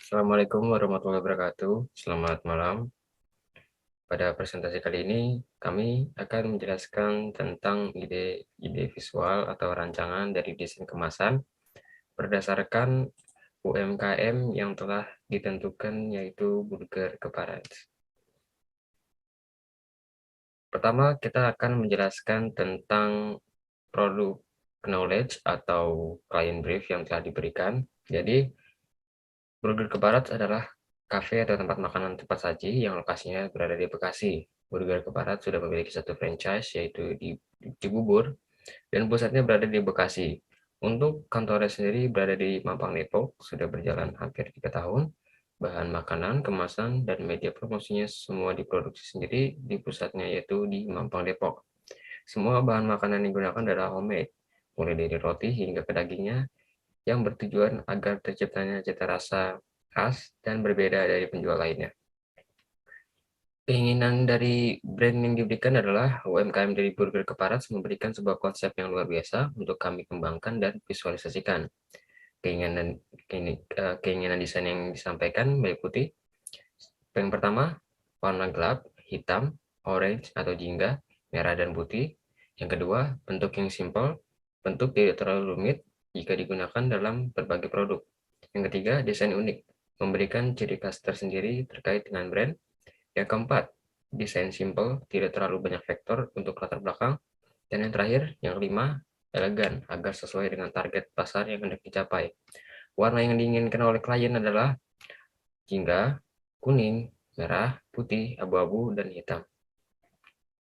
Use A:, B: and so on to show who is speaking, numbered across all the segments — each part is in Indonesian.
A: Assalamualaikum warahmatullahi wabarakatuh. Selamat malam. Pada presentasi kali ini, kami akan menjelaskan tentang ide visual atau rancangan dari desain kemasan berdasarkan UMKM yang telah ditentukan, yaitu Burger Keparat. Pertama, kita akan menjelaskan tentang produk knowledge atau client brief yang telah diberikan. Jadi, Burger Kebarat adalah kafe atau tempat makanan cepat saji yang lokasinya berada di Bekasi. Burger Kebarat sudah memiliki satu franchise, yaitu di Cibubur, dan pusatnya berada di Bekasi. Untuk kantornya sendiri berada di Mampang Depok, sudah berjalan hampir 3 tahun. Bahan makanan, kemasan, dan media promosinya semua diproduksi sendiri di pusatnya, yaitu di Mampang Depok. Semua bahan makanan yang digunakan adalah homemade, mulai dari roti hingga ke dagingnya, yang bertujuan agar terciptanya cita rasa khas dan berbeda dari penjual lainnya. Keinginan dari brand yang diberikan adalah UMKM dari Burger Keparat memberikan sebuah konsep yang luar biasa untuk kami kembangkan dan visualisasikan. Keinginan desain yang disampaikan meliputi yang pertama, warna gelap, hitam, orange atau jingga, merah dan putih. Yang kedua, bentuk yang simpel, bentuk tidak terlalu rumit jika digunakan dalam berbagai produk. Yang ketiga, desain unik, memberikan ciri khas tersendiri terkait dengan brand. Yang keempat, desain simpel, tidak terlalu banyak vektor untuk latar belakang. Dan yang terakhir, yang kelima, elegan, agar sesuai dengan target pasar yang hendak dicapai. Warna yang diinginkan oleh klien adalah jingga, kuning, merah, putih, abu-abu, dan hitam.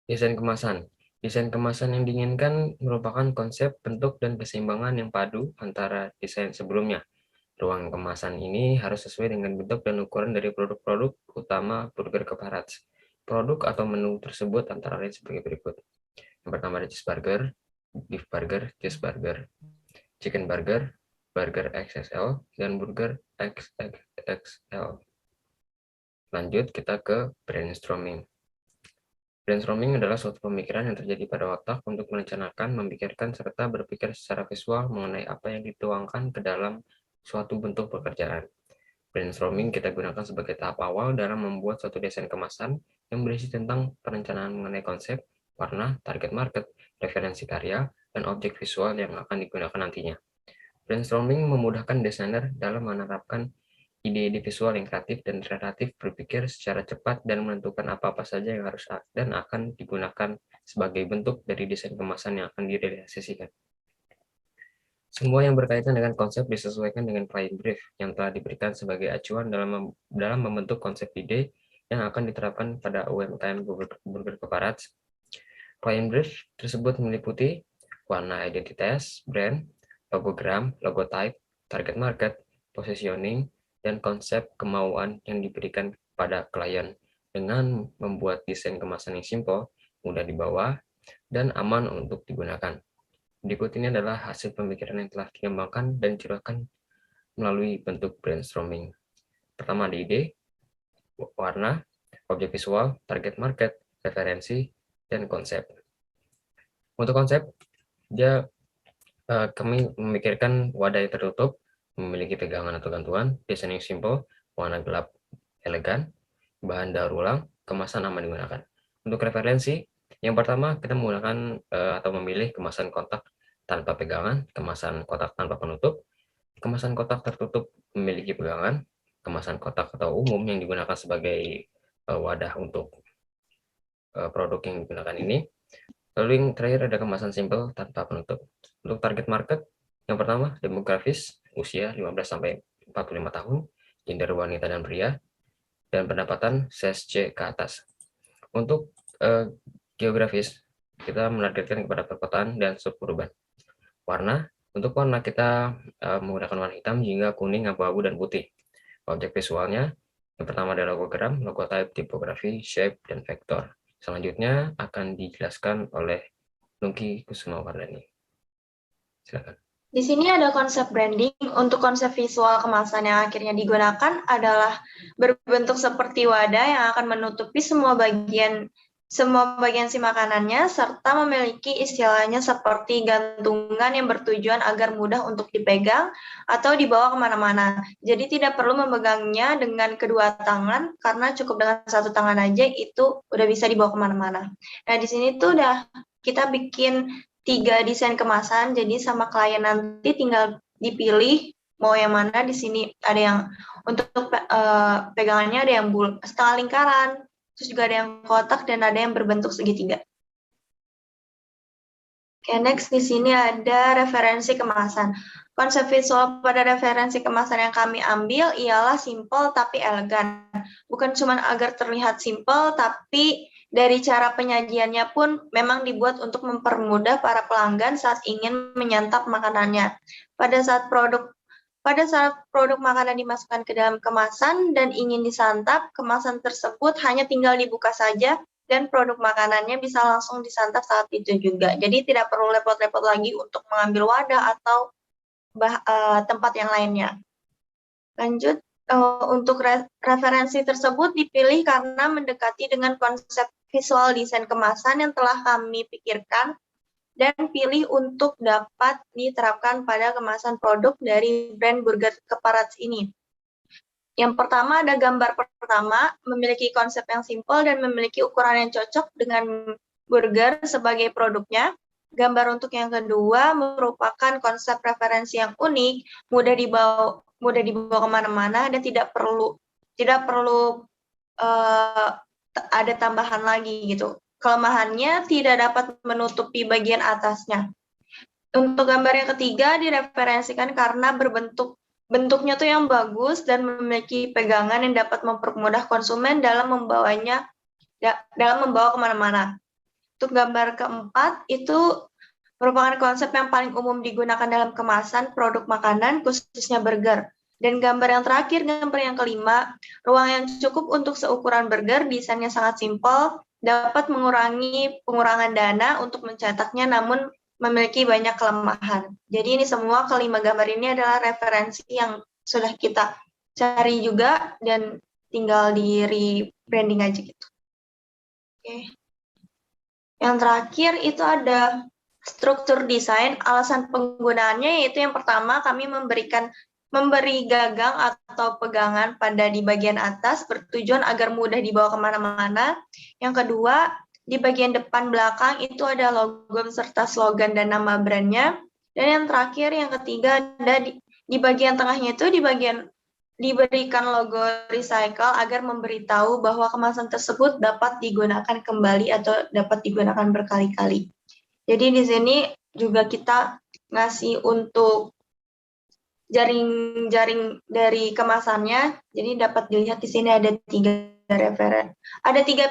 A: Desain kemasan. Desain kemasan yang diinginkan merupakan konsep, bentuk, dan keseimbangan yang padu antara desain sebelumnya. Ruang kemasan ini harus sesuai dengan bentuk dan ukuran dari produk-produk utama Burger Keparat. Produk atau menu tersebut antara lain sebagai berikut. Yang pertama ada cheeseburger, beef burger, cheeseburger, chicken burger, burger XXL, dan burger XXXL. Lanjut kita ke brainstorming. Brainstorming adalah suatu pemikiran yang terjadi pada otak untuk merencanakan, memikirkan, serta berpikir secara visual mengenai apa yang dituangkan ke dalam suatu bentuk pekerjaan. Brainstorming kita gunakan sebagai tahap awal dalam membuat suatu desain kemasan yang berisi tentang perencanaan mengenai konsep, warna, target market, referensi karya, dan objek visual yang akan digunakan nantinya. Brainstorming memudahkan desainer dalam menerapkan ide-ide visual yang kreatif dan relatif, berpikir secara cepat dan menentukan apa-apa saja yang harus dan akan digunakan sebagai bentuk dari desain kemasan yang akan direalisasikan. Semua yang berkaitan dengan konsep disesuaikan dengan client brief yang telah diberikan sebagai acuan dalam membentuk konsep ide yang akan diterapkan pada UMKM Burger Keparat. Client brief tersebut meliputi warna identitas, brand, logogram, logotype, target market, positioning, dan konsep kemauan yang diberikan pada klien dengan membuat desain kemasan yang simpel, mudah dibawa, dan aman untuk digunakan. Berikut ini adalah hasil pemikiran yang telah dikembangkan dan dicurahkan melalui bentuk brainstorming. Pertama ada ide, warna, objek visual, target market, referensi, dan konsep. Untuk konsep, kami memikirkan wadah yang tertutup, memiliki pegangan atau gantungan, desain yang simple, warna gelap, elegan, bahan daur ulang, kemasan aman digunakan. Untuk referensi, yang pertama kita menggunakan atau memilih kemasan kotak tanpa pegangan, kemasan kotak tanpa penutup, kemasan kotak tertutup memiliki pegangan, kemasan kotak atau umum yang digunakan sebagai wadah untuk produk yang digunakan ini. Lalu yang terakhir ada kemasan simple tanpa penutup. Untuk target market, yang pertama demografis, usia 15-45 tahun, gender wanita dan pria, dan pendapatan CSC ke atas. Untuk geografis, kita menargetkan kepada perkotaan dan suburban. Warna, untuk warna kita menggunakan warna hitam hingga kuning, abu-abu, dan putih. Objek visualnya, yang pertama adalah logogram, logotype, tipografi, shape, dan vektor. Selanjutnya akan dijelaskan oleh Nugi Kusumawardani. Silakan.
B: Di sini ada konsep branding. Untuk konsep visual kemasan yang akhirnya digunakan adalah berbentuk seperti wadah yang akan menutupi semua bagian semua bagian si makanannya, serta memiliki istilahnya seperti gantungan yang bertujuan agar mudah untuk dipegang atau dibawa kemana-mana. Jadi tidak perlu memegangnya dengan kedua tangan, karena cukup dengan satu tangan aja itu udah bisa dibawa kemana-mana. Nah, di sini tuh udah kita bikin 3 desain kemasan, jadi sama klien nanti tinggal dipilih mau yang mana. Di sini ada yang untuk pegangannya ada yang setengah lingkaran, terus juga ada yang kotak dan ada yang berbentuk segitiga. Oke, next di sini ada referensi kemasan. Konsep visual pada referensi kemasan yang kami ambil ialah simple tapi elegan. Bukan cuma agar terlihat simple, tapi dari cara penyajiannya pun memang dibuat untuk mempermudah para pelanggan saat ingin menyantap makanannya. Pada saat produk makanan dimasukkan ke dalam kemasan dan ingin disantap, kemasan tersebut hanya tinggal dibuka saja dan produk makanannya bisa langsung disantap saat itu juga. Jadi tidak perlu repot-repot lagi untuk mengambil wadah atau tempat yang lainnya. Lanjut, untuk referensi tersebut dipilih karena mendekati dengan konsep visual desain kemasan yang telah kami pikirkan dan pilih untuk dapat diterapkan pada kemasan produk dari brand Burger Keparats ini. Yang pertama ada gambar pertama, memiliki konsep yang simpel dan memiliki ukuran yang cocok dengan burger sebagai produknya. Gambar untuk yang kedua merupakan konsep referensi yang unik, mudah dibawa kemana-mana dan tidak perlu ada tambahan lagi gitu. Kelemahannya tidak dapat menutupi bagian atasnya. Untuk gambar yang ketiga direferensikan karena bentuknya tuh yang bagus dan memiliki pegangan yang dapat mempermudah konsumen dalam membawa kemana-mana. Untuk gambar keempat itu merupakan konsep yang paling umum digunakan dalam kemasan produk makanan, khususnya burger. Dan gambar yang terakhir, gambar yang kelima, ruang yang cukup untuk seukuran burger, desainnya sangat simpel, dapat mengurangi pengurangan dana untuk mencetaknya, namun memiliki banyak kelemahan. Jadi ini semua kelima gambar ini adalah referensi yang sudah kita cari juga dan tinggal di rebranding aja gitu. Oke. Yang terakhir itu ada struktur desain. Alasan penggunaannya yaitu yang pertama kami memberi gagang atau pegangan pada di bagian atas bertujuan agar mudah dibawa kemana-mana. Yang kedua, di bagian depan belakang itu ada logo beserta slogan dan nama brandnya. Dan yang terakhir, yang ketiga, ada di bagian tengahnya itu diberikan logo recycle agar memberitahu bahwa kemasan tersebut dapat digunakan kembali atau dapat digunakan berkali-kali. Jadi di sini juga kita ngasih untuk jaring-jaring dari kemasannya. Jadi dapat dilihat di sini ada 3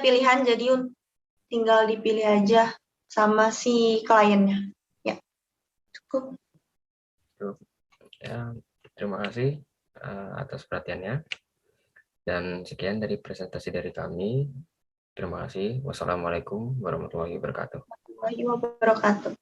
B: pilihan, jadi tinggal dipilih aja sama si kliennya. Ya, cukup.
A: Ya, terima kasih atas perhatiannya. Dan sekian dari presentasi dari kami. Terima kasih. Wassalamualaikum warahmatullahi wabarakatuh.
B: Warahmatullahi wabarakatuh.